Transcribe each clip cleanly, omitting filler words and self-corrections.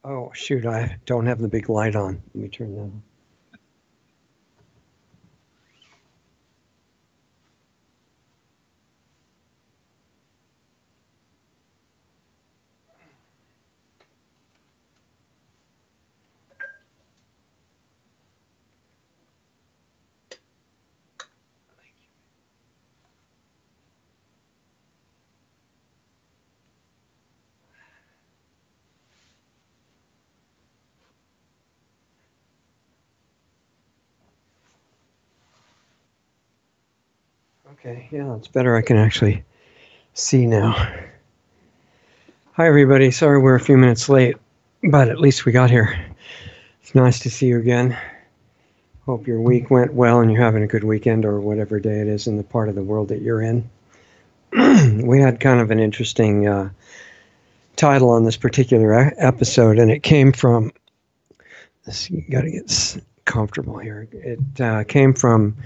Oh, shoot, I don't have the big light on. Let me turn that on. Okay, yeah, it's better. I can actually see now. Hi, everybody. Sorry we're a few minutes late, but at least we got here. It's nice to see you again. Hope your week went well and you're having a good weekend or whatever day it is in the part of the world that you're in. We had kind of an interesting title on this particular episode, and it came from. You got to get comfortable here. It came from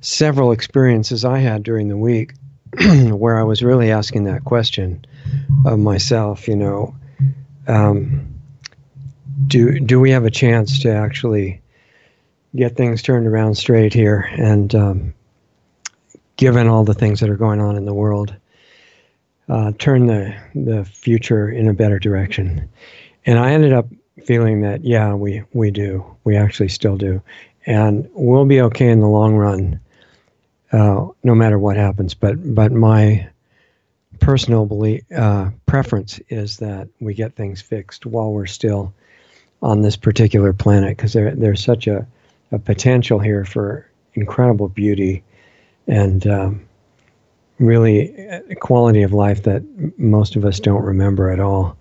several experiences I had during the week where I was really asking that question of myself, do we have a chance to actually get things turned around straight here? And given all the things that are going on in the world, turn the future in a better direction. And I ended up feeling that, yeah, we do. We actually still do. And we'll be okay in the long run, no matter what happens. But my personal preference is that we get things fixed while we're still on this particular planet, because there's such a potential here for incredible beauty and really a quality of life that most of us don't remember at all.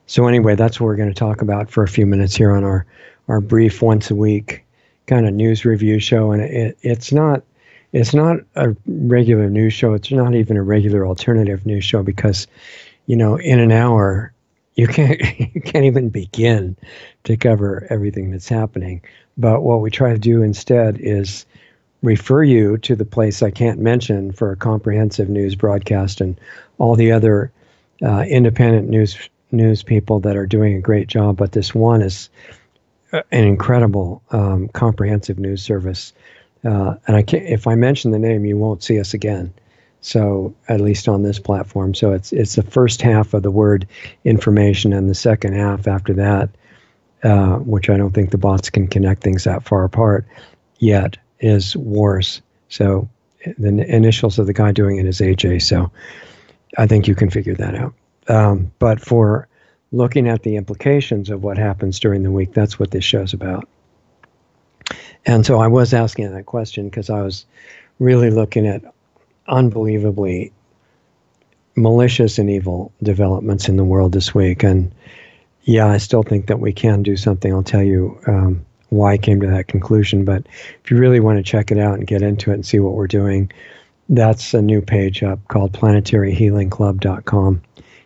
So anyway, that's what we're going to talk about for a few minutes here on our brief once a week kind of news review show. And it's not a regular news show. It's not even a regular alternative news show because, in an hour, you can't even begin to cover everything that's happening. But what we try to do instead is refer you to the place I can't mention for a comprehensive news broadcast and all the other independent news people that are doing a great job. But this one is an incredible comprehensive news service. And if I mention the name, you won't see us again. So at least on this platform. So it's the first half of the word information, and the second half after that, which I don't think the bots can connect things that far apart yet, is wars. So the initials of the guy doing it is AJ. So I think you can figure that out. But for looking at the implications of what happens during the week, that's what this show's about. And so I was asking that question because I was really looking at unbelievably malicious and evil developments in the world this week. And yeah, I still think that we can do something. I'll tell you why I came to that conclusion. But if you really want to check it out and get into it and see what we're doing, that's a new page up called planetaryhealingclub.com.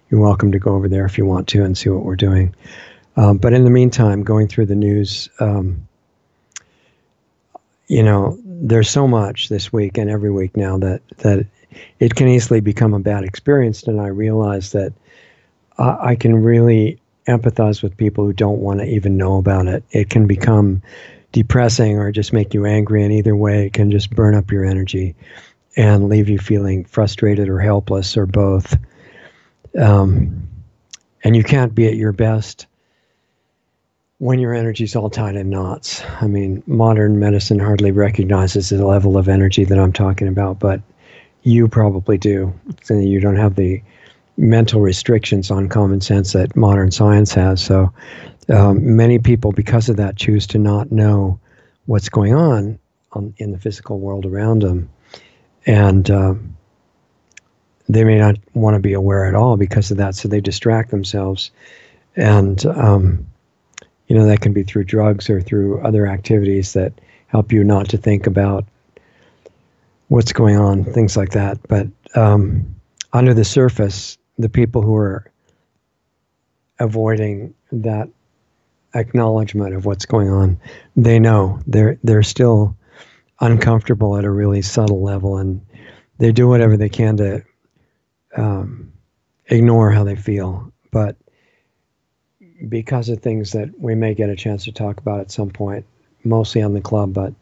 You're welcome to go over there if you want to and see what we're doing. But in the meantime, going through the news, there's so much this week and every week now that it can easily become a bad experience. And I realize that I can really empathize with people who don't want to even know about it. It can become depressing or just make you angry. And either way, it can just burn up your energy and leave you feeling frustrated or helpless or both. And you can't be at your best when your energy's all tied in knots. I mean, modern medicine hardly recognizes the level of energy that I'm talking about, but you probably do. So you don't have the mental restrictions on common sense that modern science has. So many people, because of that, choose to not know what's going on in the physical world around them. And they may not want to be aware at all because of that, so they distract themselves. And that can be through drugs or through other activities that help you not to think about what's going on, things like that. But under the surface, the people who are avoiding that acknowledgement of what's going on, they know they're still uncomfortable at a really subtle level, and they do whatever they can to ignore how they feel. But because of things that we may get a chance to talk about at some point, mostly on the club, but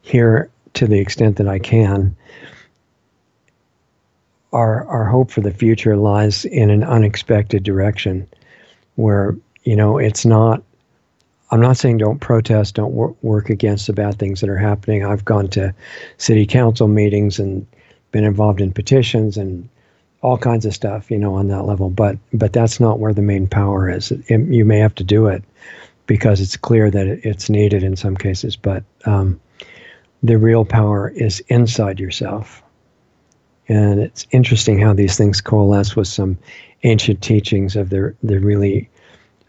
here to the extent that I can, our hope for the future lies in an unexpected direction where, it's not, I'm not saying don't protest, don't work against the bad things that are happening. I've gone to city council meetings and been involved in petitions and all kinds of stuff, on that level. But that's not where the main power is. You may have to do it because it's clear that it's needed in some cases, but the real power is inside yourself. And it's interesting how these things coalesce with some ancient teachings of the really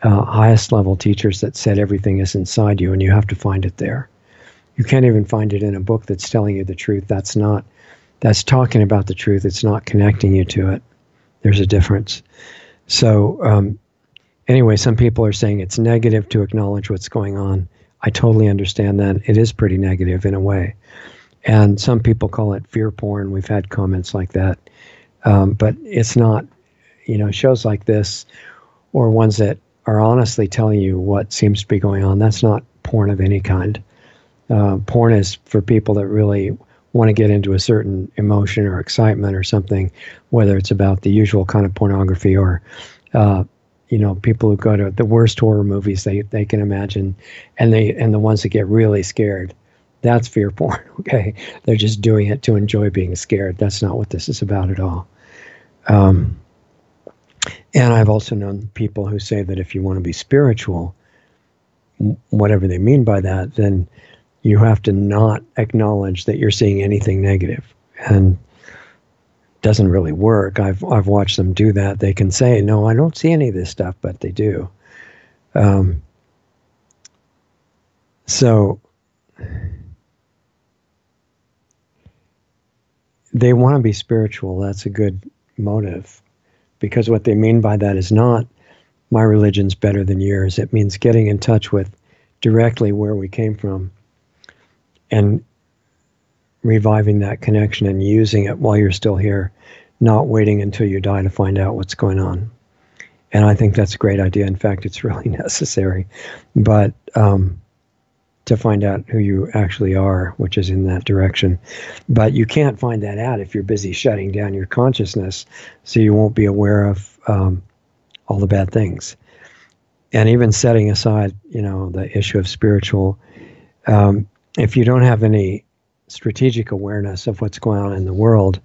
highest level teachers that said everything is inside you and you have to find it there. You can't even find it in a book that's telling you the truth. That's talking about the truth. It's not connecting you to it. There's a difference. So anyway, some people are saying it's negative to acknowledge what's going on. I totally understand that. It is pretty negative in a way. And some people call it fear porn. We've had comments like that. But it's not, shows like this or ones that are honestly telling you what seems to be going on. That's not porn of any kind. Porn is for people that really want to get into a certain emotion or excitement or something, whether it's about the usual kind of pornography or, people who go to the worst horror movies they can imagine, and the ones that get really scared. That's fear porn, okay? They're just doing it to enjoy being scared. That's not what this is about at all. And I've also known people who say that if you want to be spiritual, whatever they mean by that, then you have to not acknowledge that you're seeing anything negative. And it doesn't really work. I've watched them do that. They can say, no, I don't see any of this stuff, but they do. So they want to be spiritual. That's a good motive, because what they mean by that is not my religion's better than yours. It means getting in touch with directly where we came from and reviving that connection and using it while you're still here, not waiting until you die to find out what's going on. And I think that's a great idea. In fact, it's really necessary. But to find out who you actually are, which is in that direction. But you can't find that out if you're busy shutting down your consciousness, so you won't be aware of all the bad things. And even setting aside, the issue of spiritual, if you don't have any strategic awareness of what's going on in the world,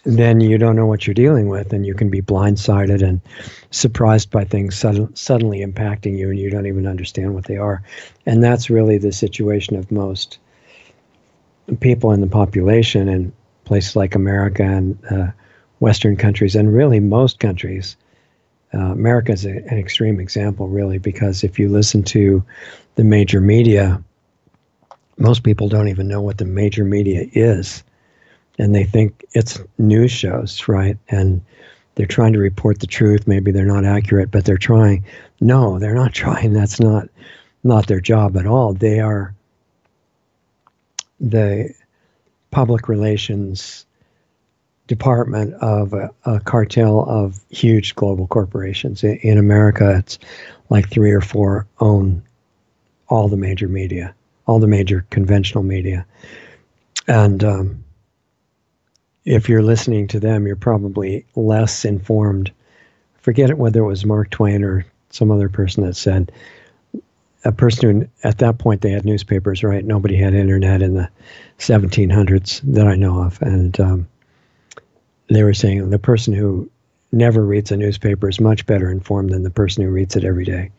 then you don't know what you're dealing with, and you can be blindsided and surprised by things suddenly impacting you, and you don't even understand what they are. And that's really the situation of most people in the population in places like America and Western countries, and really most countries. America is an extreme example, really, because if you listen to the major media, most people don't even know what the major media is. And they think it's news shows, right? And they're trying to report the truth. Maybe they're not accurate, but they're trying. No, they're not trying. That's not their job at all. They are the public relations department of a cartel of huge global corporations. In America, it's like 3 or 4 own all the major media, all the major conventional media. And if you're listening to them, you're probably less informed. Forget it, whether it was Mark Twain or some other person that said, a person who, at that point, they had newspapers, right? Nobody had internet in the 1700s that I know of. And they were saying the person who never reads a newspaper is much better informed than the person who reads it every day.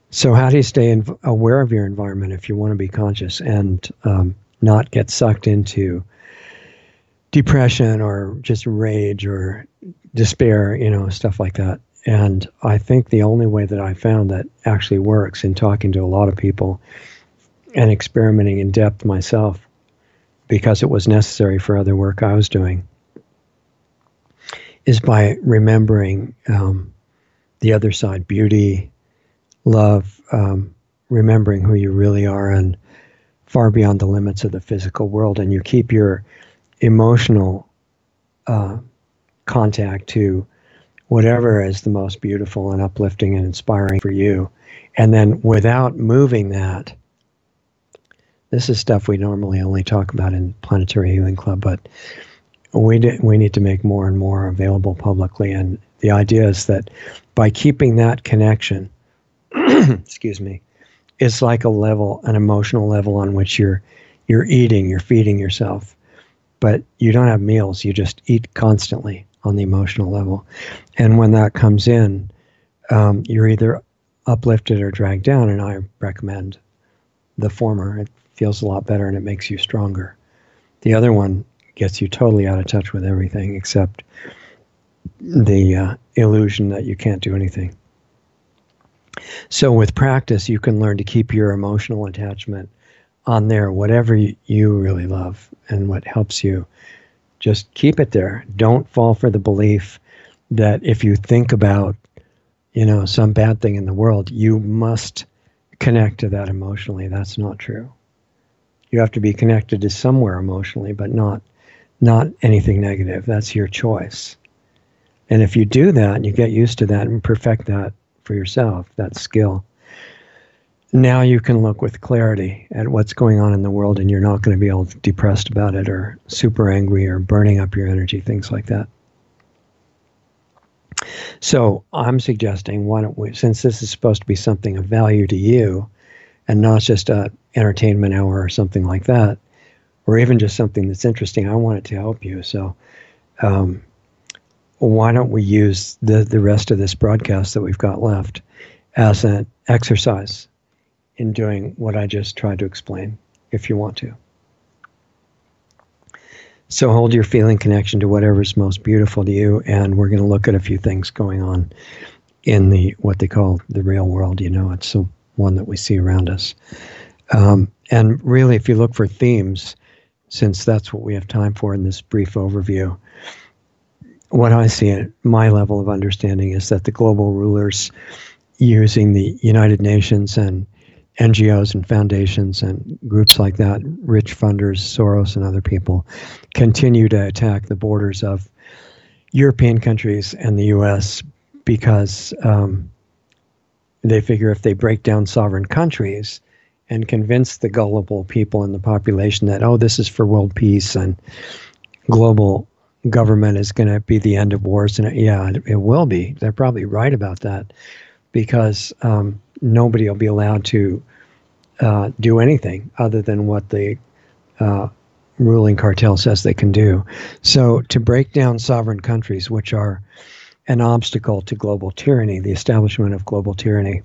So how do you stay aware of your environment if you want to be conscious and not get sucked into depression or just rage or despair, stuff like that? And I think the only way that I found that actually works, in talking to a lot of people and experimenting in depth myself, because it was necessary for other work I was doing, is by remembering the other side, beauty, love, remembering who you really are and far beyond the limits of the physical world. And you keep your emotional contact to whatever is the most beautiful and uplifting and inspiring for you. And then without moving that, this is stuff we normally only talk about in Planetary Healing Club, but we need to make more and more available publicly. And the idea is that by keeping that connection, excuse me, it's like an emotional level on which you're eating, you're feeding yourself, but you don't have meals. You just eat constantly on the emotional level. And when that comes in, you're either uplifted or dragged down. And I recommend the former. It feels a lot better and it makes you stronger. The other one gets you totally out of touch with everything except the illusion that you can't do anything. So with practice, you can learn to keep your emotional attachment on there, whatever you really love and what helps you. Just keep it there. Don't fall for the belief that if you think about, some bad thing in the world, you must connect to that emotionally. That's not true. You have to be connected to somewhere emotionally, but not anything negative. That's your choice. And if you do that, and you get used to that and perfect that for yourself, that skill, now you can look with clarity at what's going on in the world, and you're not going to be all depressed about it or super angry or burning up your energy, things like that. So I'm suggesting, why don't we, since this is supposed to be something of value to you and not just an entertainment hour or something like that, or even just something that's interesting, I want it to help you. So why don't we use the rest of this broadcast that we've got left as an exercise in doing what I just tried to explain, if you want to. So hold your feeling connection to whatever's most beautiful to you, and we're going to look at a few things going on in what they call the real world. It's the one that we see around us. And really, if you look for themes, since that's what we have time for in this brief overview, what I see at my level of understanding is that the global rulers, using the United Nations and NGOs and foundations and groups like that, rich funders, Soros and other people, continue to attack the borders of European countries and the U.S. because they figure if they break down sovereign countries and convince the gullible people in the population that, this is for world peace and global government is going to be the end of wars, and it will be. They're probably right about that, because nobody will be allowed to do anything other than what the ruling cartel says they can do. So to break down sovereign countries, which are an obstacle to global tyranny, the establishment of global tyranny,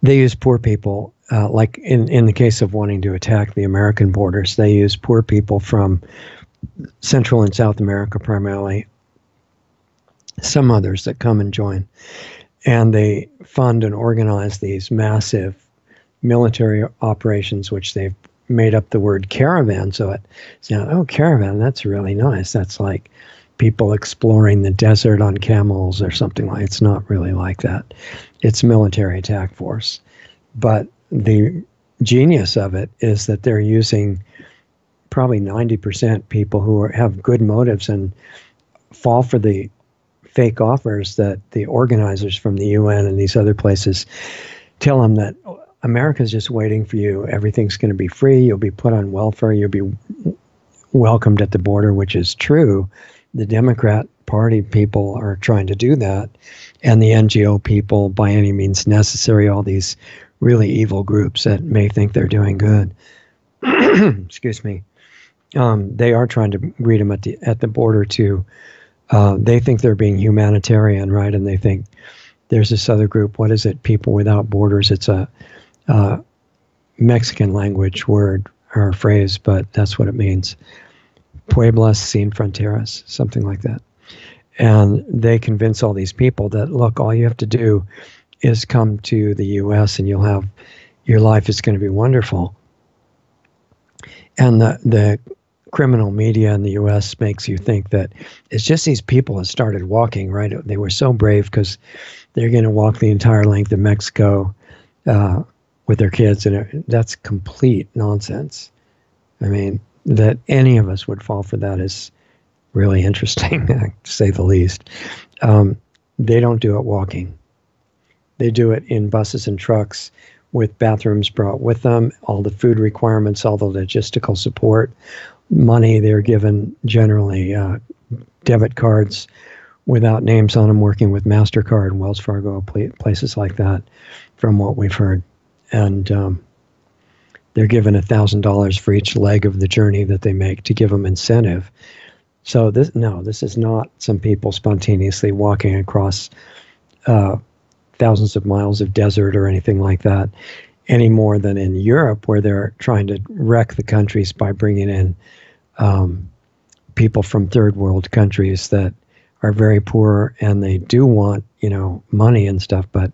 they use poor people, like in the case of wanting to attack the American borders, they use poor people from Central and South America primarily, some others that come and join. And they fund and organize these massive military operations, which they've made up the word caravan. So caravan, that's really nice. That's like people exploring the desert on camels or something like. It's not really like that. It's military attack force. But the genius of it is that they're using probably 90% people who have good motives and fall for the fake offers that the organizers from the UN and these other places tell them, that America's just waiting for you. Everything's going to be free. You'll be put on welfare. You'll be welcomed at the border, which is true. The Democrat Party people are trying to do that, and the NGO people, by any means necessary, all these really evil groups that may think they're doing good. Excuse me. They are trying to greet them at the border too. They think they're being humanitarian, right? And they think there's this other group. What is it? People Without Borders. It's a Mexican language word or phrase, but that's what it means. Pueblas sin fronteras, something like that. And they convince all these people that, look, all you have to do is come to the U.S. and your life is going to be wonderful. And the criminal media in the U.S. makes you think that it's just these people that started walking, right? They were so brave because they're going to walk the entire length of Mexico with their kids, and that's complete nonsense. I mean, that any of us would fall for that is really interesting, to say the least. They don't do it walking. They do it in buses and trucks with bathrooms brought with them, all the food requirements, all the logistical support, money. They're given generally debit cards without names on them, working with MasterCard and Wells Fargo, places like that, from what we've heard. And they're given $1,000 for each leg of the journey that they make to give them incentive. So this is not some people spontaneously walking across thousands of miles of desert or anything like that, any more than in Europe, where they're trying to wreck the countries by bringing in people from third world countries that are very poor, and they do want, money and stuff, but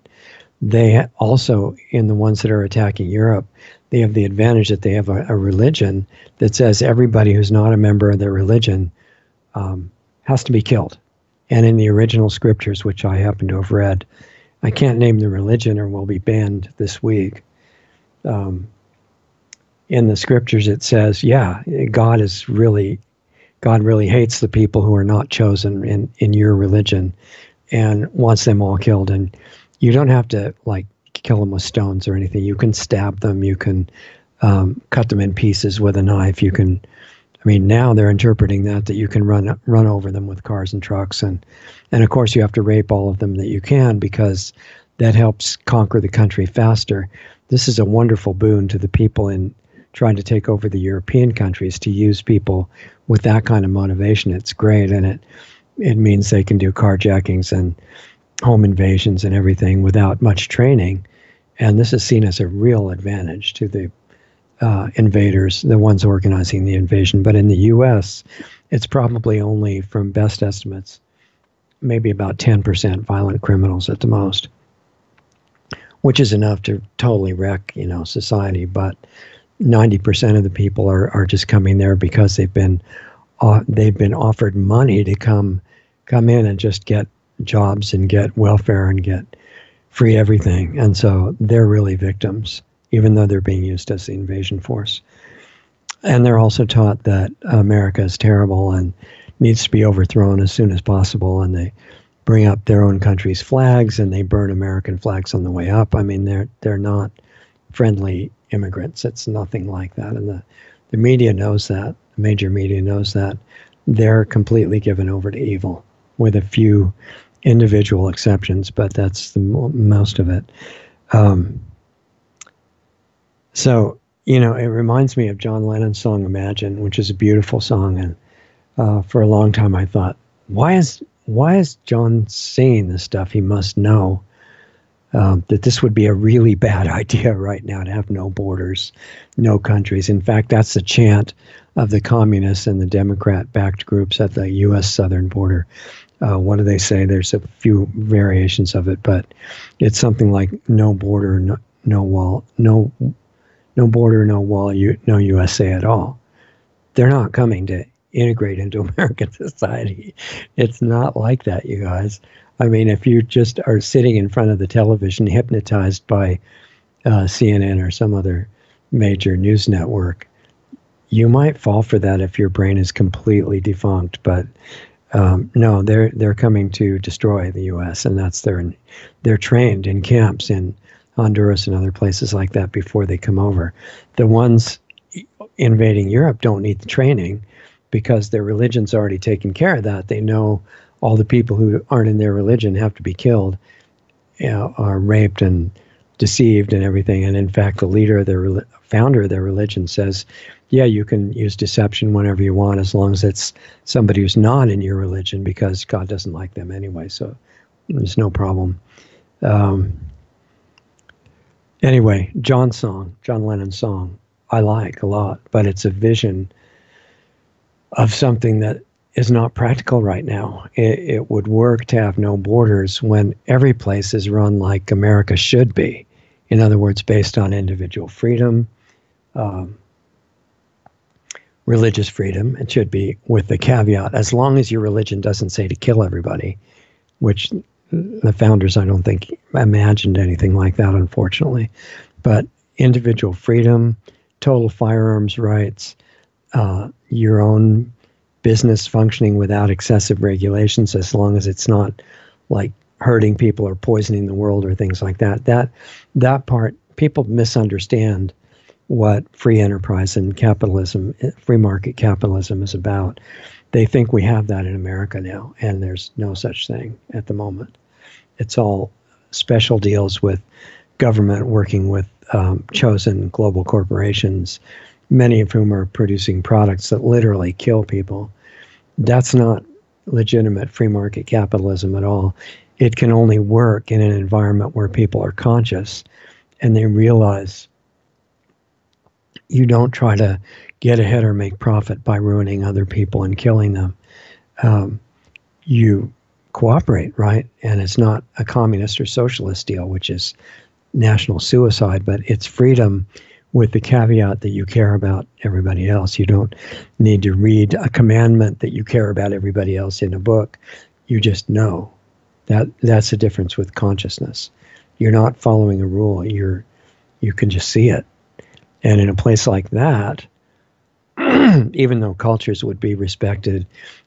they also, in the ones that are attacking Europe, they have the advantage that they have a religion that says everybody who's not a member of their religion has to be killed. And in the original scriptures, which I happen to have read, I can't name the religion or will be banned this week. In the scriptures, it says, God really hates the people who are not chosen in your religion and wants them all killed. And you don't have to kill them with stones or anything. You can stab them. You can cut them in pieces with a knife. You can, now they're interpreting that you can run over them with cars and trucks. And of course you have to rape all of them that you can, because that helps conquer the country faster. This is a wonderful boon to the people in trying to take over the European countries, to use people with that kind of motivation. It's great. And it means they can do carjackings and home invasions and everything without much training. And this is seen as a real advantage to the invaders, the ones organizing the invasion. But in the U.S., it's probably only, from best estimates, maybe about 10% violent criminals at the most, which is enough to totally wreck, society. But 90% of the people are just coming there because they've been offered money to come in and just get jobs and get welfare and get free everything. And so they're really victims, even though they're being used as the invasion force. And they're also taught that America is terrible and needs to be overthrown as soon as possible. And they bring up their own country's flags and they burn American flags on the way up. They're not friendly immigrants. It's nothing like that. And the media knows that. The major media knows that. They're completely given over to evil, with a few individual exceptions, but that's the most of it. So, it reminds me of John Lennon's song Imagine, which is a beautiful song. And for a long time I thought, why is John singing this stuff? He must know that this would be a really bad idea right now, to have no borders, no countries. In fact, that's the chant of the communists and the Democrat-backed groups at the U.S. southern border. What do they say? There's a few variations of it, but it's something like no border, no wall, no border, no wall, no USA at all. They're not coming to integrate into American society. It's not like that, you guys. If you just are sitting in front of the television hypnotized by CNN or some other major news network, you might fall for that if your brain is completely defunct. But no, they're coming to destroy the U.S. and they're trained in camps in Honduras and other places like that before they come over. The ones invading Europe don't need the training because their religion's already taken care of that. They know all the people who aren't in their religion have to be killed, are raped and deceived and everything. And in fact, the leader of their founder of their religion says, yeah, you can use deception whenever you want, as long as it's somebody who's not in your religion, because God doesn't like them anyway. So there's no problem. Anyway, John Lennon's song, I like a lot, but it's a vision of something that is not practical right now. It would work to have no borders when every place is run like America should be. In other words, based on individual freedom, religious freedom. It should be with the caveat, as long as your religion doesn't say to kill everybody, which the founders, I don't think, imagined anything like that, unfortunately. But individual freedom, total firearms rights, your own business functioning without excessive regulations, as long as it's not like hurting people or poisoning the world or things like that. That part, people misunderstand what free enterprise and capitalism, free market capitalism is about. They think we have that in America now, and there's no such thing at the moment. It's all special deals with government working with chosen global corporations, many of whom are producing products that literally kill people. That's not legitimate free market capitalism at all. It can only work in an environment where people are conscious and they realize you don't try to get ahead or make profit by ruining other people and killing them. You cooperate, right? And it's not a communist or socialist deal, which is national suicide, but it's freedom with the caveat that you care about everybody else. You don't need to read a commandment that you care about everybody else in a book. You just know. That's the difference with consciousness. You're not following a rule. You can just see it. And in a place like that, even though cultures would be respected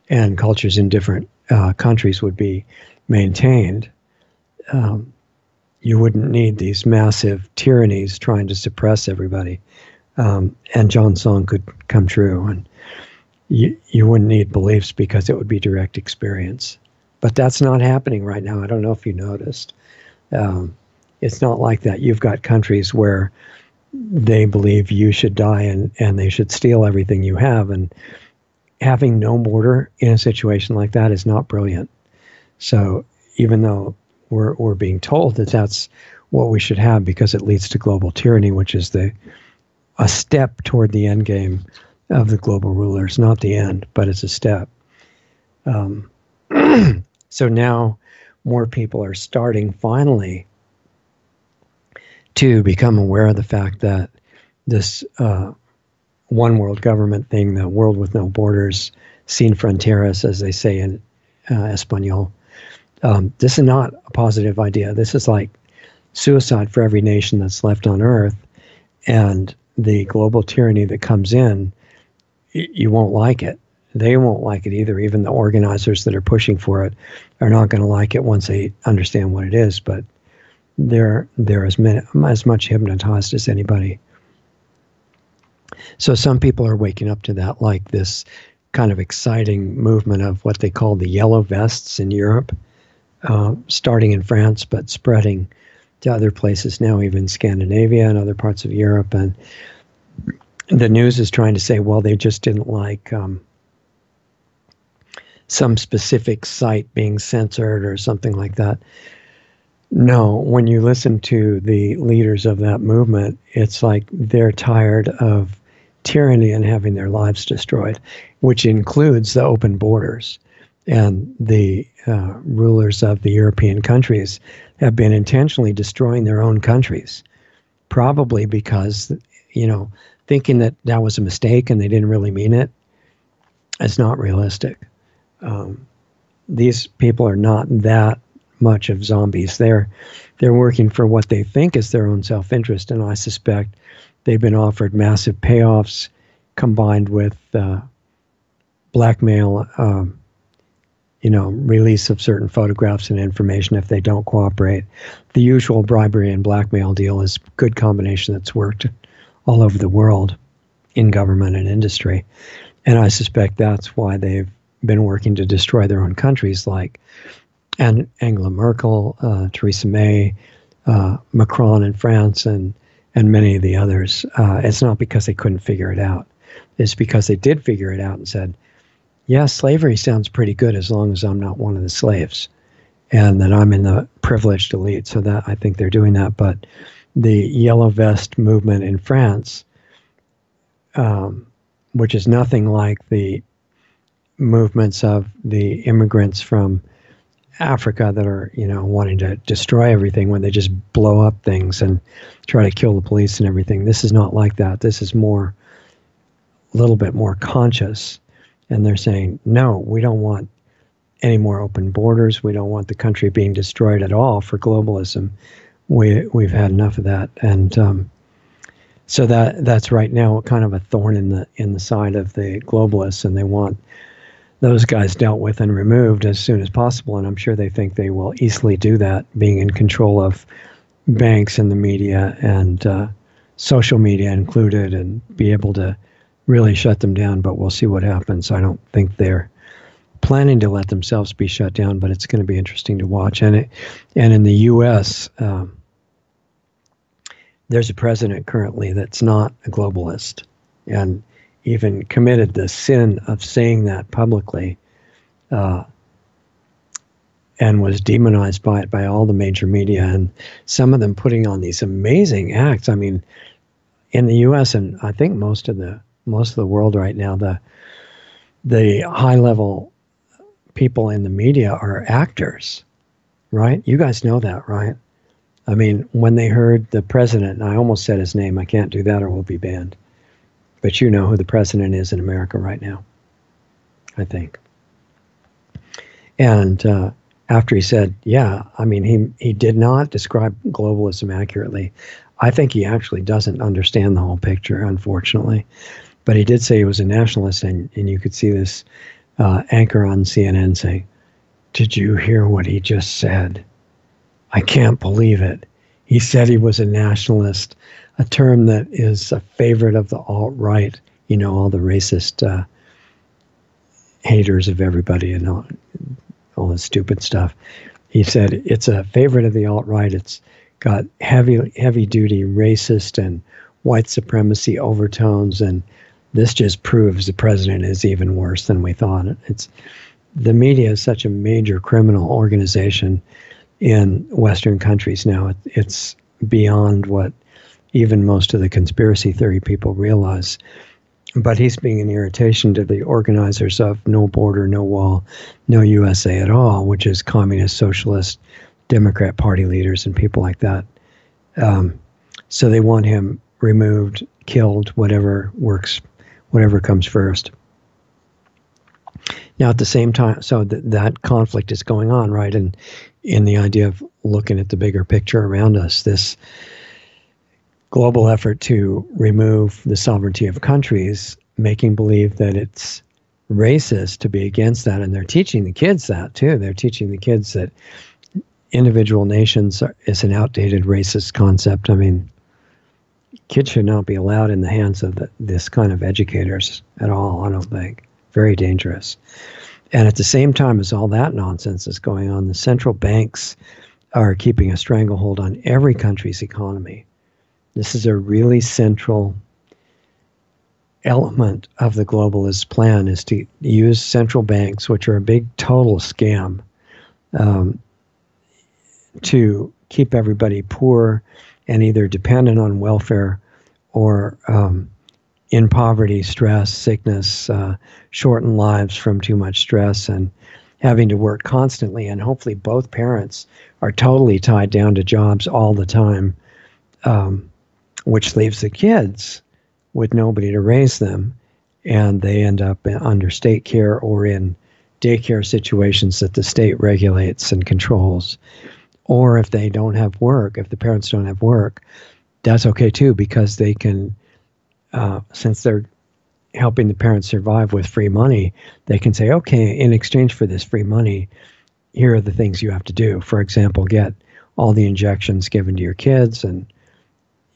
and cultures in different countries would be maintained, you wouldn't need these massive tyrannies trying to suppress everybody. And John Song could come true. And you wouldn't need beliefs because it would be direct experience. But that's not happening right now. I don't know if you noticed. It's not like that. You've got countries where they believe you should die and they should steal everything you have. And having no border in a situation like that is not brilliant. So even though we're being told that that's what we should have because it leads to global tyranny, which is a step toward the end game of the global rulers, not the end, but it's a step. So now more people are starting finally to become aware of the fact that this one world government thing, the world with no borders, sin fronteras, as they say in Espanol, this is not a positive idea. This is like suicide for every nation that's left on Earth. And the global tyranny that comes in, you won't like it. They won't like it either. Even the organizers that are pushing for it are not going to like it once they understand what it is. But they're as much hypnotized as anybody. So some people are waking up to that, like this kind of exciting movement of what they call the yellow vests in Europe, starting in France, but spreading to other places now, even Scandinavia and other parts of Europe. And the news is trying to say, well, they just didn't like some specific site being censored or something like that. No, when you listen to the leaders of that movement, it's like they're tired of tyranny and having their lives destroyed, which includes the open borders. And the rulers of the European countries have been intentionally destroying their own countries, probably because, thinking that that was a mistake and they didn't really mean it. It's not realistic. These people are not that much of zombies. They're working for what they think is their own self-interest, and I suspect they've been offered massive payoffs combined with blackmail, release of certain photographs and information if they don't cooperate. The usual bribery and blackmail deal is a good combination that's worked all over the world in government and industry. And I suspect that's why they've been working to destroy their own countries, like Angela Merkel, Theresa May, Macron in France, and many of the others. It's not because they couldn't figure it out. It's because they did figure it out and said, yeah, slavery sounds pretty good as long as I'm not one of the slaves and that I'm in the privileged elite. So that I think they're doing that. But the Yellow Vest movement in France, which is nothing like the movements of the immigrants from Africa that are, wanting to destroy everything when they just blow up things and try to kill the police and everything. This is not like that. This is a little bit more conscious. And they're saying, no, we don't want any more open borders. We don't want the country being destroyed at all for globalism. We've had enough of that. And so that's right now kind of a thorn in the side of the globalists, and they want those guys dealt with and removed as soon as possible. And I'm sure they think they will easily do that, being in control of banks and the media and social media included, and be able to really shut them down. But we'll see what happens. I don't think they're planning to let themselves be shut down, but it's going to be interesting to watch. And in the U.S., there's a president currently that's not a globalist, and even committed the sin of saying that publicly, and was demonized by it by all the major media, and some of them putting on these amazing acts. I mean, in the U.S. and I think most of the world right now, the high level people in the media are actors, right? You guys know that, right? I mean, when they heard the president, and I almost said his name, I can't do that or we'll be banned. But you know who the president is in America right now, I think. And after he said, yeah, I mean, he did not describe globalism accurately. I think he actually doesn't understand the whole picture, unfortunately. But he did say he was a nationalist, and you could see this anchor on CNN say, "Did you hear what he just said? I can't believe it. He said he was a nationalist," a term that is a favorite of the alt-right, you know, all the racist haters of everybody and all this stupid stuff. He said it's a favorite of the alt-right. It's got heavy-duty racist and white supremacy overtones, and this just proves the president is even worse than we thought. The media is such a major criminal organization in Western countries now. It's beyond what even most of the conspiracy theory people realize. But he's being an irritation to the organizers of No Border, No Wall, No USA at all, which is communist, socialist, Democrat Party leaders and people like that. So they want him removed, killed, whatever works, whatever comes first. Now, at the same time, so that conflict is going on, right? And in the idea of looking at the bigger picture around us, this global effort to remove the sovereignty of countries, making believe that it's racist to be against that. And they're teaching the kids that too. They're teaching the kids that individual nations is an outdated racist concept. I mean, kids should not be allowed in the hands of this kind of educators at all, I don't think. Very dangerous. And at the same time as all that nonsense is going on, the central banks are keeping a stranglehold on every country's economy. This is a really central element of the globalist plan, is to use central banks, which are a big total scam, to keep everybody poor and either dependent on welfare or in poverty, stress, sickness, shortened lives from too much stress and having to work constantly. And hopefully both parents are totally tied down to jobs all the time, which leaves the kids with nobody to raise them. And they end up under state care or in daycare situations that the state regulates and controls. Or if they don't have work, if the parents don't have work, that's okay too, because they can, since they're helping the parents survive with free money, they can say, okay, in exchange for this free money, here are the things you have to do. For example, get all the injections given to your kids, and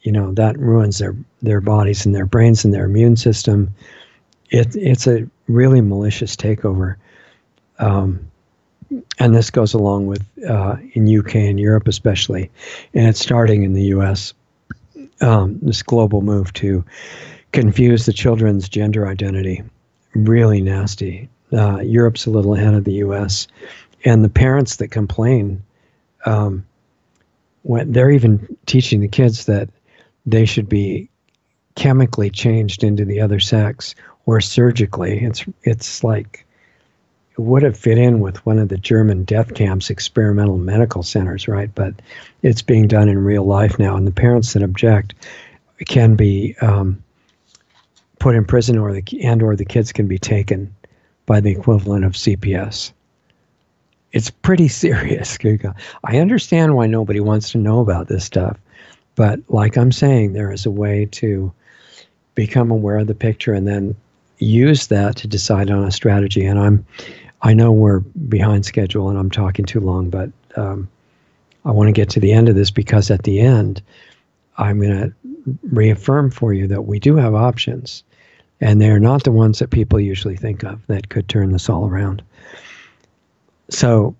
you know that ruins their bodies and their brains and their immune system. It's a really malicious takeover. And this goes along with in UK and Europe especially, and it's starting in the US, this global move to confuse the children's gender identity. Really nasty. Europe's a little ahead of the US. And the parents that complain, when they're even teaching the kids that they should be chemically changed into the other sex or surgically. It's like, it would have fit in with one of the German death camps, experimental medical centers, right? But it's being done in real life now, and the parents that object can be put in prison, or the kids can be taken by the equivalent of CPS. It's pretty serious. I understand why nobody wants to know about this stuff, but like I'm saying, there is a way to become aware of the picture and then use that to decide on a strategy. And I know we're behind schedule and I'm talking too long, but I want to get to the end of this, because at the end, I'm going to reaffirm for you that we do have options, and they're not the ones that people usually think of that could turn this all around. So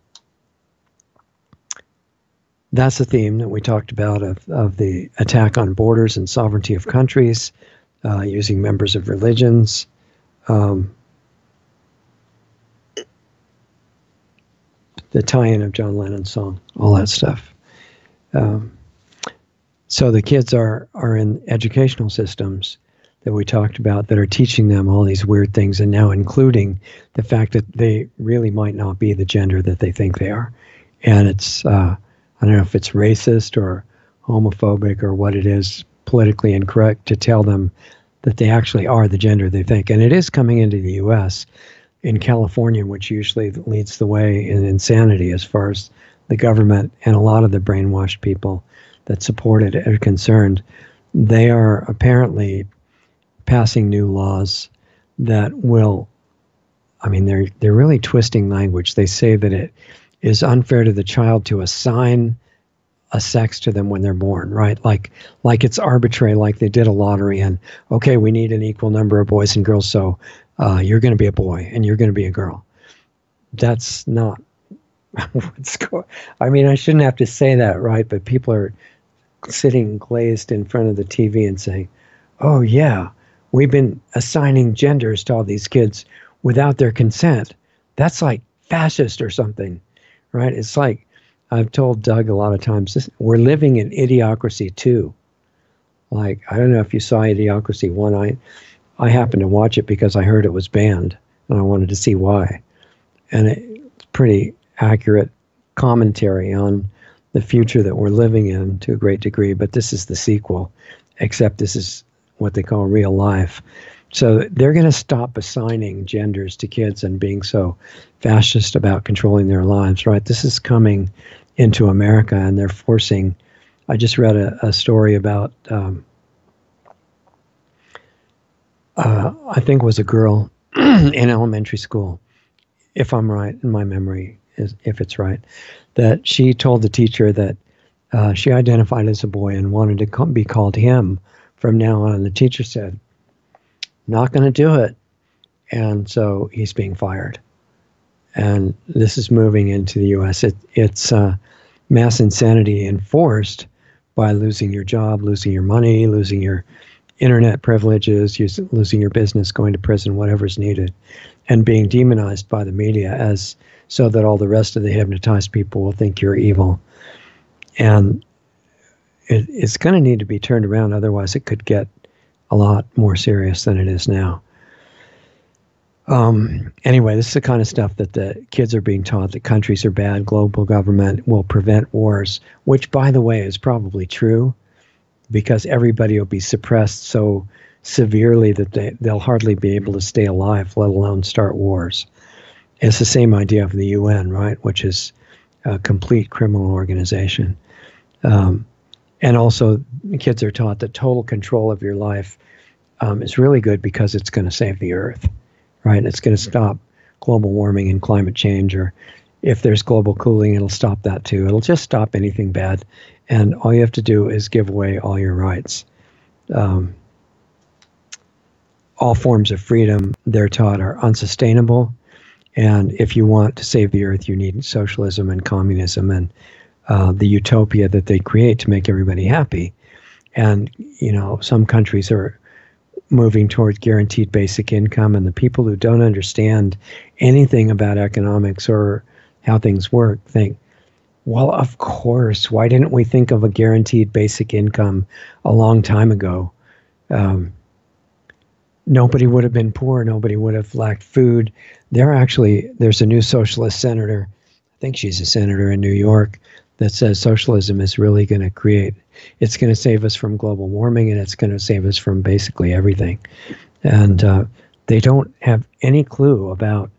that's the theme that we talked about of the attack on borders and sovereignty of countries, using members of religions. The tie-in of John Lennon's song, all that stuff. So the kids are in educational systems that we talked about that are teaching them all these weird things, and now including the fact that they really might not be the gender that they think they are. And it's, I don't know if it's racist or homophobic or what it is, politically incorrect to tell them that they actually are the gender they think. And it is coming into the U.S., in California, which usually leads the way in insanity as far as the government and a lot of the brainwashed people that support it are concerned. They are apparently passing new laws that will, I mean, they're really twisting language. They say that it is unfair to the child to assign a sex to them when they're born, right? Like it's arbitrary, like they did a lottery and, okay, we need an equal number of boys and girls, so you're going to be a boy and you're going to be a girl. That's not what's going. I mean, I shouldn't have to say that, right? But people are sitting glazed in front of the TV and saying, oh yeah, we've been assigning genders to all these kids without their consent. That's like fascist or something, right? It's like, I've told Doug a lot of times, we're living in Idiocracy 2. Like, I don't know if you saw Idiocracy 1. I happened to watch it because I heard it was banned, and I wanted to see why. And it's pretty accurate commentary on the future that we're living in to a great degree, but this is the sequel, except this is what they call real life. So they're going to stop assigning genders to kids and being so fascist about controlling their lives, right? This is coming into America, and they're forcing. I just read a story about, I think it was a girl in elementary school, if I'm right, in my memory, if it's right, that she told the teacher that she identified as a boy and wanted to be called him from now on. And the teacher said, not going to do it. And so he's being fired. And this is moving into the U.S. It's mass insanity enforced by losing your job, losing your money, losing your internet privileges, losing your business, going to prison, whatever's needed, and being demonized by the media as so that all the rest of the hypnotized people will think you're evil. And it's going to need to be turned around. Otherwise, it could get a lot more serious than it is now. Anyway, this is the kind of stuff that the kids are being taught, that countries are bad, global government will prevent wars, which, by the way, is probably true, because everybody will be suppressed so severely that they'll hardly be able to stay alive, let alone start wars. It's the same idea of the UN, right, which is a complete criminal organization. And also, kids are taught that total control of your life is really good because it's going to save the Earth, right? It's going to stop global warming and climate change, or if there's global cooling, it'll stop that too. It'll just stop anything bad. And all you have to do is give away all your rights. All forms of freedom, they're taught, are unsustainable. And if you want to save the Earth, you need socialism and communism and the utopia that they create to make everybody happy. And, you know, some countries are moving towards guaranteed basic income, and the people who don't understand anything about economics or how things work think, well, of course, why didn't we think of a guaranteed basic income a long time ago? Nobody would have been poor. Nobody would have lacked food. There's a new socialist senator, I think she's a senator in New York, that says socialism is really going to it's going to save us from global warming, and it's going to save us from basically everything. And they don't have any clue about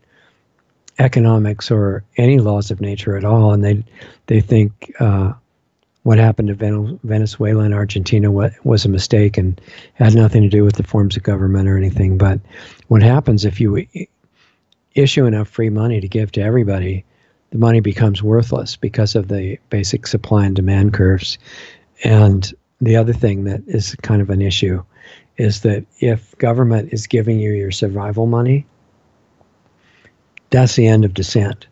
economics or any laws of nature at all. And they think what happened to Venezuela and Argentina was a mistake and had nothing to do with the forms of government or anything. But what happens if you issue enough free money to give to everybody, the money becomes worthless because of the basic supply and demand curves. And the other thing that is kind of an issue is that if government is giving you your survival money, that's the end of dissent.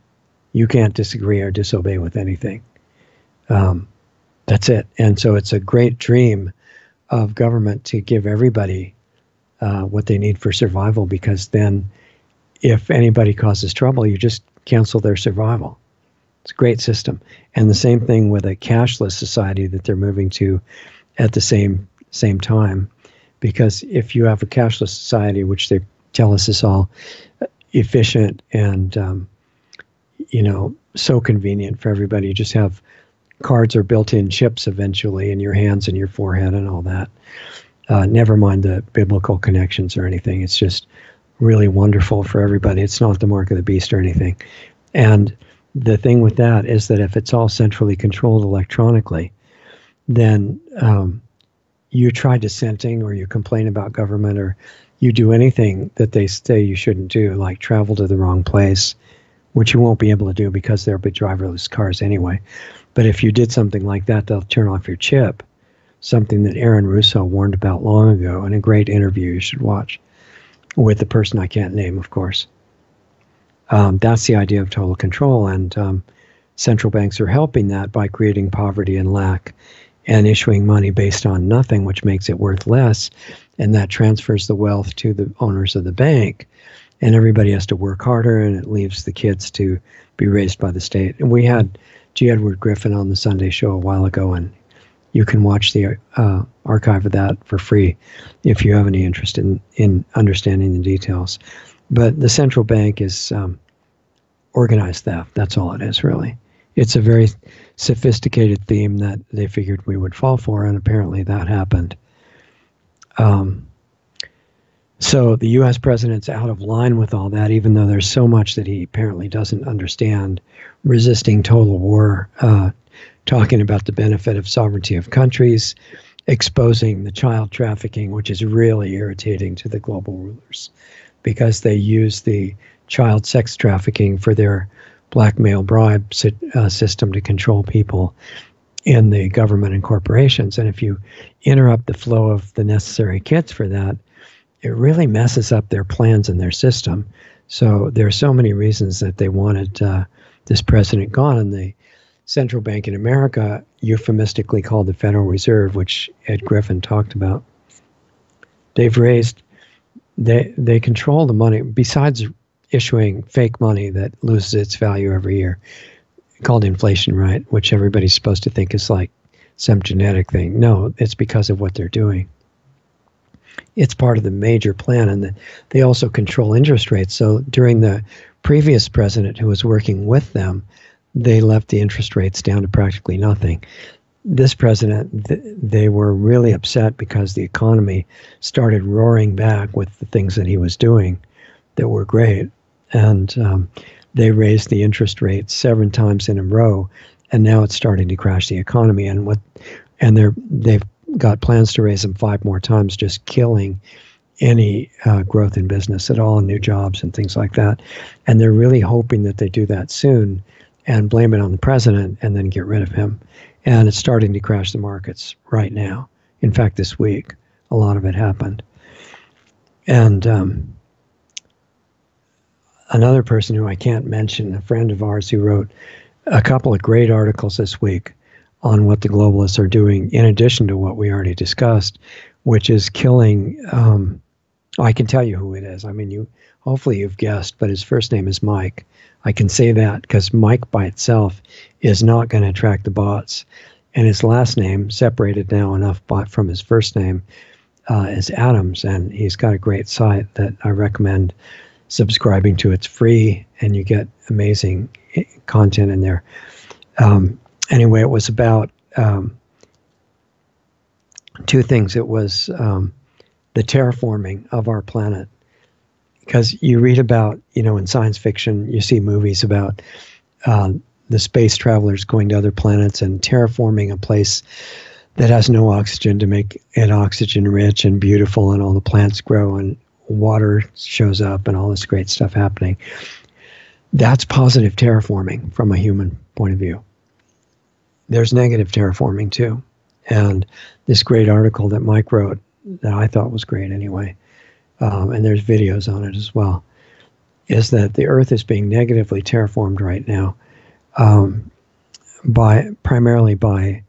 You can't disagree or disobey with anything. That's it. And so it's a great dream of government to give everybody what they need for survival, because then if anybody causes trouble, you just cancel their survival. It's a great system. And the same thing with a cashless society that they're moving to at the same time. Because if you have a cashless society, which they tell us is all efficient and so convenient for everybody, you just have cards or built-in chips eventually in your hands and your forehead and all that. Never mind the biblical connections or anything. It's just really wonderful for everybody. It's not the mark of the beast or anything. And the thing with that is that if it's all centrally controlled electronically, then you try dissenting or you complain about government or you do anything that they say you shouldn't do, like travel to the wrong place, which you won't be able to do because there'll be driverless cars anyway. But if you did something like that, they'll turn off your chip, something that Aaron Russo warned about long ago in a great interview you should watch with the person I can't name, of course. That's the idea of total control, and central banks are helping that by creating poverty and lack and issuing money based on nothing, which makes it worth less, and that transfers the wealth to the owners of the bank, and everybody has to work harder, and it leaves the kids to be raised by the state. And we had G. Edward Griffin on the Sunday show a while ago, and you can watch the archive of that for free if you have any interest in understanding the details. But the central bank is organized theft. That's all it is, really. It's a very sophisticated theme that they figured we would fall for, and apparently that happened. So the U.S. president's out of line with all that, even though there's so much that he apparently doesn't understand. Resisting total war, talking about the benefit of sovereignty of countries, exposing the child trafficking, which is really irritating to the global rulers because they use the child sex trafficking for their blackmail bribe system to control people in the government and corporations. And if you interrupt the flow of the necessary kits for that, it really messes up their plans and their system. So there are so many reasons that they wanted this president gone. And the central bank in America, euphemistically called the Federal Reserve, which Ed Griffin talked about, they control the money, besides issuing fake money that loses its value every year, called inflation, right? Which everybody's supposed to think is like some genetic thing. No, it's because of what they're doing. It's part of the major plan, and they also control interest rates. So during the previous president who was working with them, they left the interest rates down to practically nothing. This president, they were really upset because the economy started roaring back with the things that he was doing that were great. And they raised the interest rates 7 times in a row, and now it's starting to crash the economy. And they've got plans to raise them 5 more times, just killing any growth in business at all, new jobs and things like that. And they're really hoping that they do that soon and blame it on the president and then get rid of him. And it's starting to crash the markets right now. In fact, this week, a lot of it happened. And another person who I can't mention, a friend of ours who wrote a couple of great articles this week on what the globalists are doing, in addition to what we already discussed, which is killing, I can tell you who it is. I mean, hopefully you've guessed, but his first name is Mike. I can say that because Mike by itself is not going to attract the bots. And his last name, separated now enough from his first name, is Adams. And he's got a great site that I recommend subscribing to. It's free, and you get amazing content in there. Anyway, it was about 2 things. It was the terraforming of our planet. Because you read about, in science fiction, you see movies about the space travelers going to other planets and terraforming a place that has no oxygen to make it oxygen rich and beautiful, and all the plants grow and water shows up and all this great stuff happening. That's positive terraforming from a human point of view. There's negative terraforming too. And this great article that Mike wrote, that I thought was great anyway, and there's videos on it as well, is that the Earth is being negatively terraformed right now, primarily by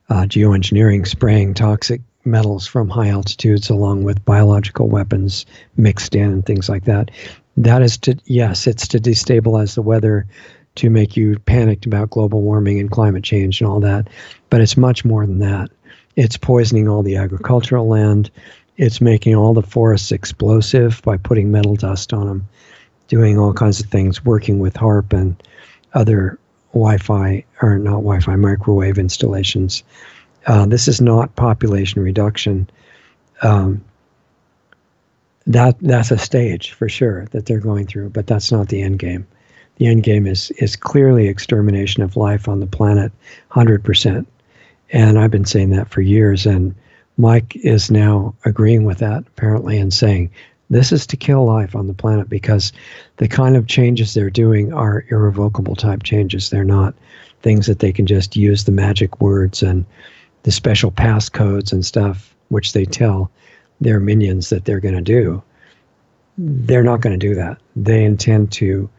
geoengineering, spraying toxic metals from high altitudes along with biological weapons mixed in and things like that. That is it's to destabilize the weather, to make you panicked about global warming and climate change and all that. But it's much more than that. It's poisoning all the agricultural land. It's making all the forests explosive by putting metal dust on them, doing all kinds of things, working with HAARP and other microwave installations. This is not population reduction. That's a stage for sure that they're going through, but that's not the end game. The end game is clearly extermination of life on the planet, 100%. And I've been saying that for years, and Mike is now agreeing with that, apparently, and saying this is to kill life on the planet, because the kind of changes they're doing are irrevocable type changes. They're not things that they can just use the magic words and the special passcodes and stuff, which they tell their minions that they're going to do. They're not going to do that. They intend to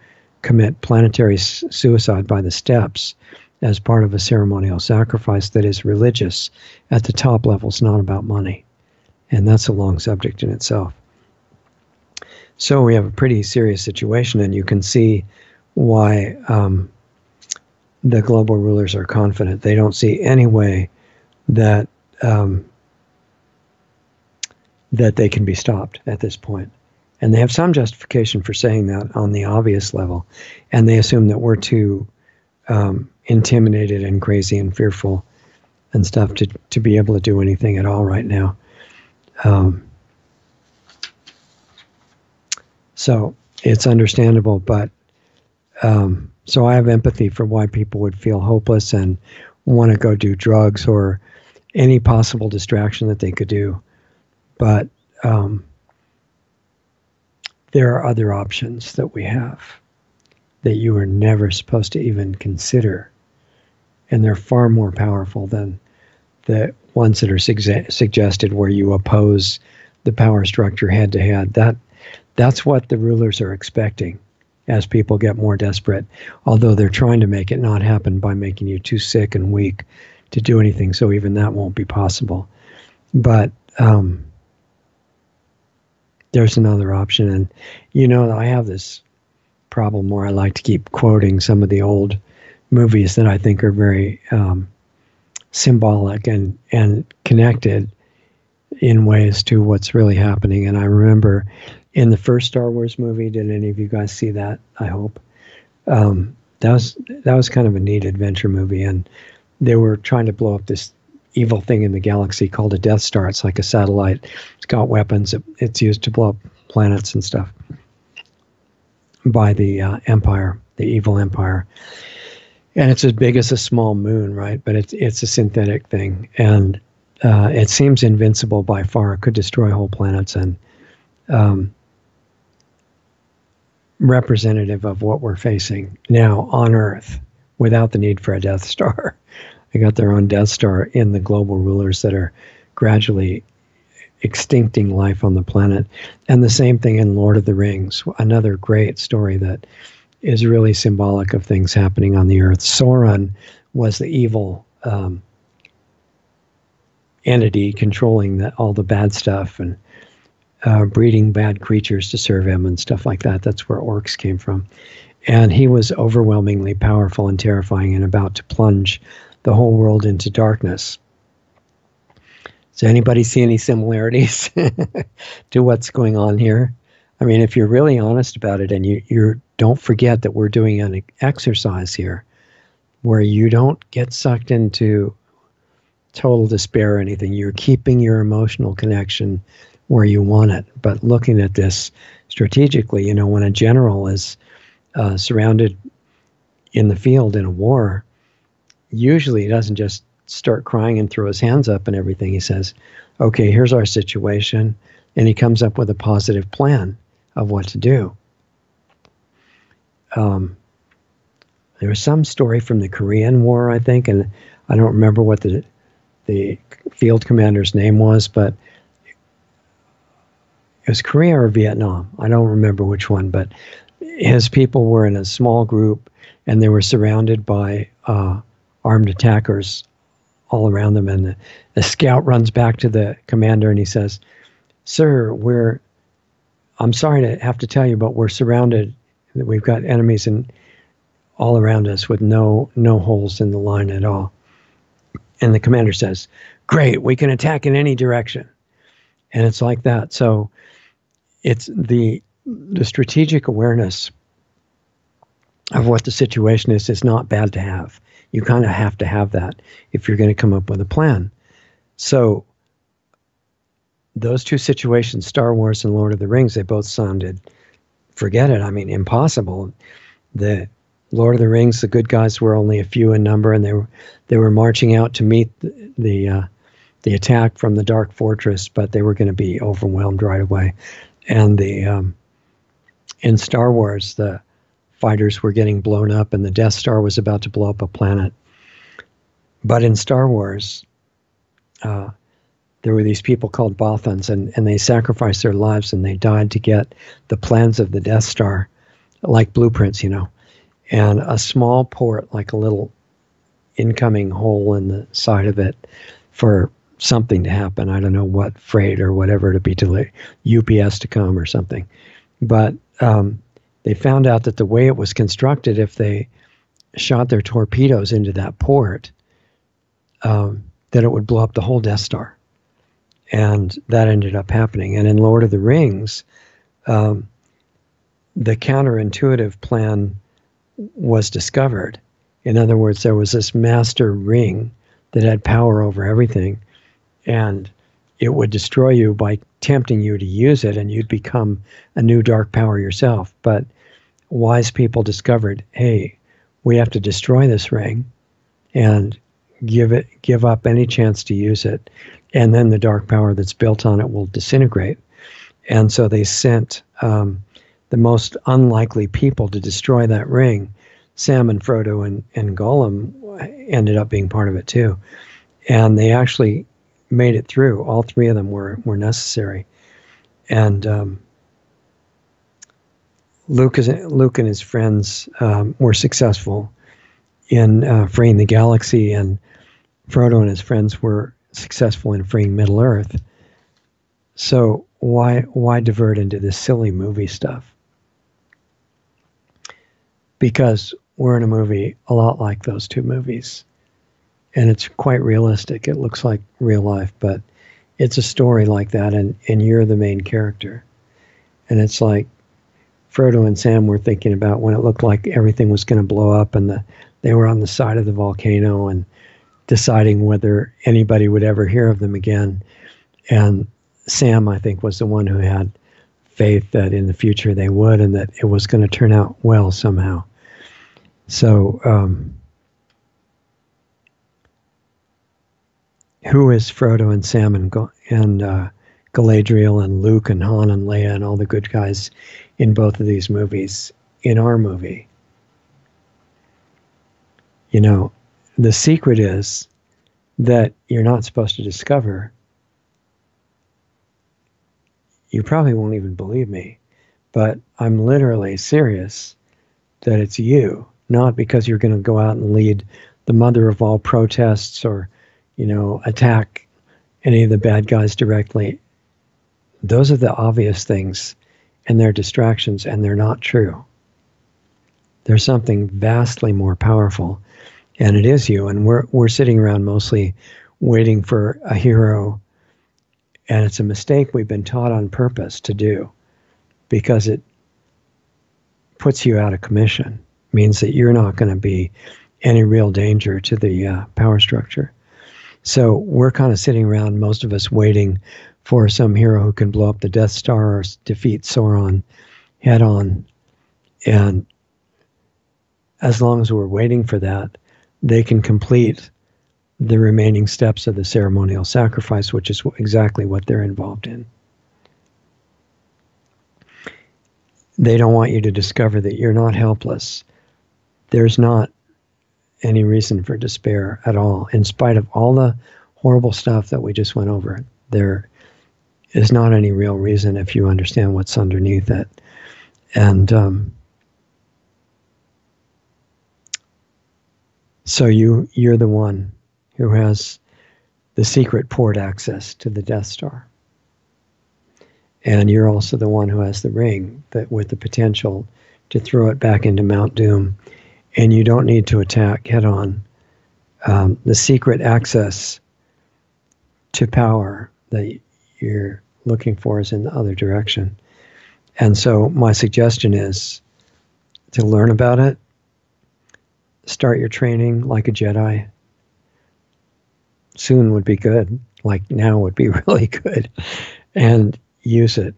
commit planetary suicide by the steps as part of a ceremonial sacrifice that is religious at the top level. It's not about money. And that's a long subject in itself. So we have a pretty serious situation, and you can see why the global rulers are confident. They don't see any way that that they can be stopped at this point. And they have some justification for saying that on the obvious level. And they assume that we're too intimidated and crazy and fearful and stuff to be able to do anything at all right now. So it's understandable, but so I have empathy for why people would feel hopeless and want to go do drugs or any possible distraction that they could do. But there are other options that we have that you are never supposed to even consider. And they're far more powerful than the ones that are suggested, where you oppose the power structure head to head. That's what the rulers are expecting as people get more desperate, although they're trying to make it not happen by making you too sick and weak to do anything. So even that won't be possible. But there's another option. And, I have this problem where I like to keep quoting some of the old movies that I think are very symbolic and connected in ways to what's really happening. And I remember in the first Star Wars movie, did any of you guys see that? I hope. That was kind of a neat adventure movie. And they were trying to blow up this evil thing in the galaxy called a Death Star. It's like a satellite. It's got weapons. It's used to blow up planets and stuff by the Empire, the evil Empire. And it's as big as a small moon, right? But it's a synthetic thing. And it seems invincible by far. It could destroy whole planets, and representative of what we're facing now on Earth without the need for a Death Star. They got their own Death Star in the global rulers that are gradually extincting life on the planet. And the same thing in Lord of the Rings, another great story that is really symbolic of things happening on the Earth. Sauron was the evil entity controlling all the bad stuff and breeding bad creatures to serve him and stuff like that. That's where orcs came from. And he was overwhelmingly powerful and terrifying and about to plunge the whole world into darkness. Does anybody see any similarities to what's going on here? I mean, if you're really honest about it, and you don't forget that we're doing an exercise here where you don't get sucked into total despair or anything. You're keeping your emotional connection where you want it. But looking at this strategically, when a general is surrounded in the field in a war, usually he doesn't just start crying and throw his hands up and everything. He says, okay, here's our situation. And he comes up with a positive plan of what to do. There was some story from the Korean War, I think, and I don't remember what the field commander's name was, but it was Korea or Vietnam. I don't remember which one, but his people were in a small group, and they were surrounded by armed attackers all around them. And the scout runs back to the commander, and he says, "Sir, I'm sorry to have to tell you, but we're surrounded. We've got enemies all around us with no holes in the line at all." And the commander says, "Great, we can attack in any direction." And it's like that. So it's the strategic awareness of what the situation is not bad to have. You kind of have to have that if you're going to come up with a plan. So those two situations, Star Wars and Lord of the Rings, they both sounded, forget it, I mean, impossible. The Lord of the Rings, the good guys were only a few in number, and they were marching out to meet the attack from the Dark Fortress, but they were going to be overwhelmed right away. And in Star Wars, the fighters were getting blown up, and the Death Star was about to blow up a planet. But in Star Wars, there were these people called Bothans, and they sacrificed their lives, and they died to get the plans of the Death Star, like blueprints, and a small port, like a little incoming hole in the side of it for something to happen. I don't know what, freight or whatever, to be delayed, UPS to come or something. But they found out that the way it was constructed, if they shot their torpedoes into that port, that it would blow up the whole Death Star. And that ended up happening. And in Lord of the Rings, the counterintuitive plan was discovered. In other words, there was this master ring that had power over everything, and it would destroy you by tempting you to use it, and you'd become a new dark power yourself. But wise people discovered, hey, we have to destroy this ring and give up any chance to use it, and then the dark power that's built on it will disintegrate. And so they sent the most unlikely people to destroy that ring. Sam and Frodo and Gollum ended up being part of it too. And they actually made it through. All three of them were necessary. And Luke and his friends were successful in freeing the galaxy, and Frodo and his friends were successful in freeing Middle Earth. So why divert into this silly movie stuff? Because we're in a movie a lot like those two movies. And it's quite realistic. It looks like real life, but it's a story like that, and you're the main character. And it's like Frodo and Sam were thinking about when it looked like everything was going to blow up, and they were on the side of the volcano and deciding whether anybody would ever hear of them again. And Sam, I think, was the one who had faith that in the future they would, and that it was going to turn out well somehow. So, who is Frodo and Sam and Galadriel and Luke and Han and Leia and all the good guys in both of these movies? In our movie, the secret is that you're not supposed to discover. You probably won't even believe me, but I'm literally serious that it's you, not because you're going to go out and lead the mother of all protests or, attack any of the bad guys directly. Those are the obvious things, and they're distractions, and they're not true. There's something vastly more powerful, and it is you. And we're sitting around mostly waiting for a hero, and it's a mistake we've been taught on purpose to do, because it puts you out of commission. Means that you're not going to be any real danger to the power structure. So we're kind of sitting around, most of us, waiting for some hero who can blow up the Death Star or defeat Sauron head on. And as long as we're waiting for that, they can complete the remaining steps of the ceremonial sacrifice, which is exactly what they're involved in. They don't want you to discover that you're not helpless. There's not any reason for despair at all. In spite of all the horrible stuff that we just went over, there is not any real reason if you understand what's underneath it. And so you're the one who has the secret port access to the Death Star. And you're also the one who has the ring that with the potential to throw it back into Mount Doom. And you don't need to attack head on. The secret access to power that you're looking for is in the other direction. And so my suggestion is to learn about it, start your training like a Jedi. Soon would be good, like now would be really good, and use it.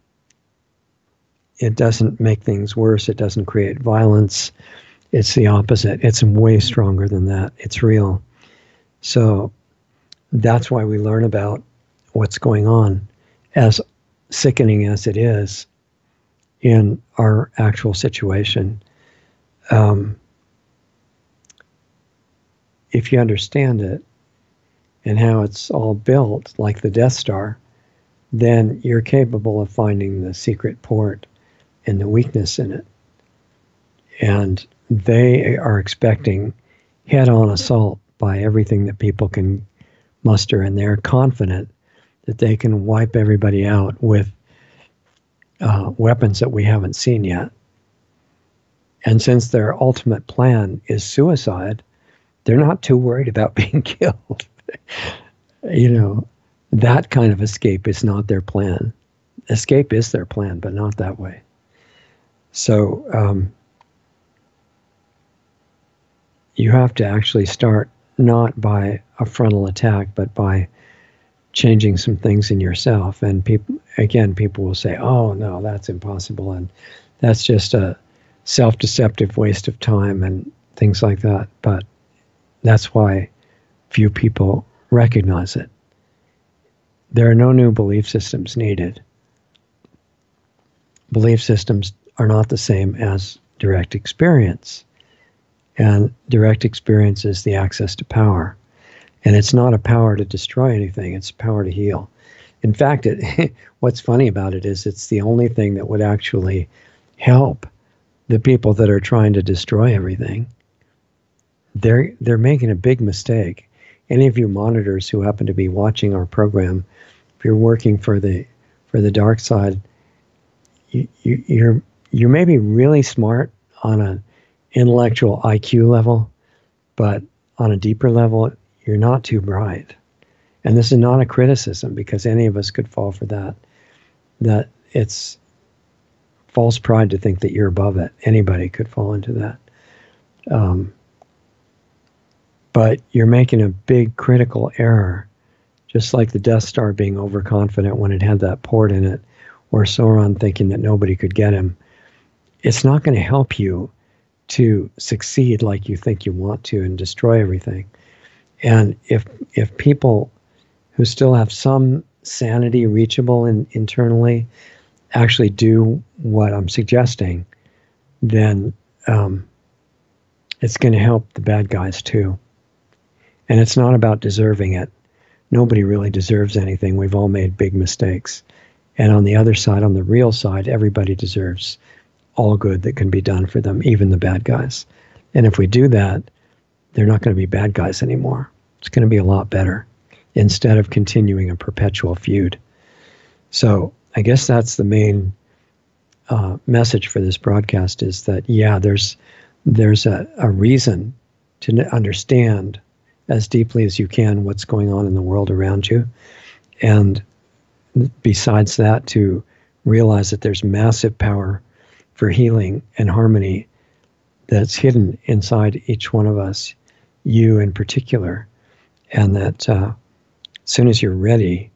It doesn't make things worse. It doesn't create violence. It's the opposite. It's way stronger than that. It's real. So that's why we learn about what's going on, as sickening as it is in our actual situation. If you understand it and how it's all built, like the Death Star, then you're capable of finding the secret port and the weakness in it. And they are expecting head-on assault by everything that people can muster, and they're confident that they can wipe everybody out with weapons that we haven't seen yet. And since their ultimate plan is suicide, they're not too worried about being killed. That kind of escape is not their plan. Escape is their plan, but not that way. So you have to actually start not by a frontal attack, but by changing some things in yourself. And people will say, oh, no, that's impossible. And that's just a self-deceptive waste of time and things like that. But that's why few people recognize it. There are no new belief systems needed. Belief systems are not the same as direct experience. And direct experience is the access to power. And it's not a power to destroy anything, it's a power to heal. In fact, what's funny about it is it's the only thing that would actually help the people that are trying to destroy everything. They're making a big mistake. Any of you monitors who happen to be watching our program, if you're working for the dark side, you're maybe really smart on an intellectual IQ level, but on a deeper level, you're not too bright. And this is not a criticism, because any of us could fall for that. That it's false pride to think that you're above it. Anybody could fall into that. But you're making a big critical error, just like the Death Star being overconfident when it had that port in it, or Sauron thinking that nobody could get him. It's not going to help you to succeed like you think you want to and destroy everything. And if people who still have some sanity reachable internally actually do what I'm suggesting, then it's going to help the bad guys too. And it's not about deserving it. Nobody really deserves anything. We've all made big mistakes. And on the other side, on the real side, everybody deserves all good that can be done for them, even the bad guys. And if we do that, they're not going to be bad guys anymore. It's going to be a lot better, instead of continuing a perpetual feud. So I guess that's the main message for this broadcast, is that, yeah, there's a reason to understand as deeply as you can what's going on in the world around you. And besides that, to realize that there's massive power for healing and harmony that's hidden inside each one of us, you in particular. And that as soon as you're ready,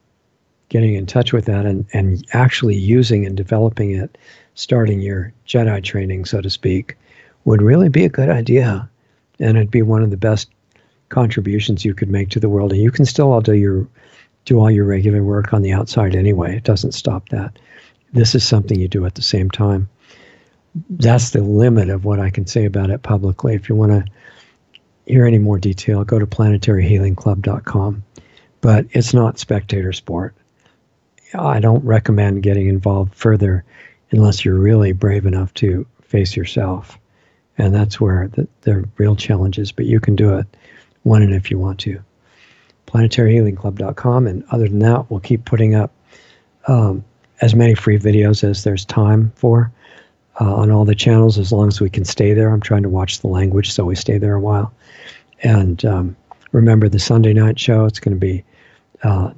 getting in touch with that and actually using and developing it, starting your Jedi training, so to speak, would really be a good idea. And it'd be one of the best contributions you could make to the world. And you can still all do all your regular work on the outside anyway. It doesn't stop that. This is something you do at the same time. That's the limit of what I can say about it publicly. If you want to hear any more detail, go to planetaryhealingclub.com. But it's not spectator sport. I don't recommend getting involved further unless you're really brave enough to face yourself. And that's where the real challenge is. But you can do it when and if you want to. planetaryhealingclub.com. And other than that, we'll keep putting up as many free videos as there's time for on all the channels, as long as we can stay there. I'm trying to watch the language so we stay there a while. And remember the Sunday night show. It's going to be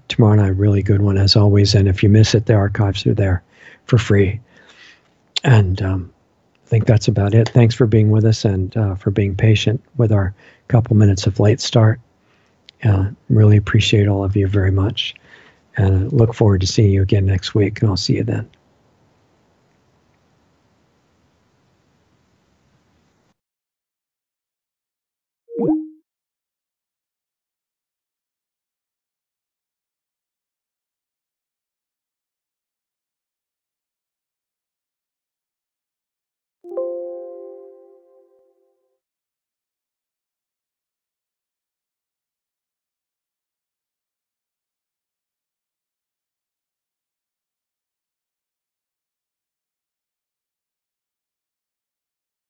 tomorrow night, a really good one as always. And if you miss it, the archives are there for free. And I think that's about it. Thanks for being with us and for being patient with our couple minutes of late start. Really appreciate all of you very much. And look forward to seeing you again next week. And I'll see you then.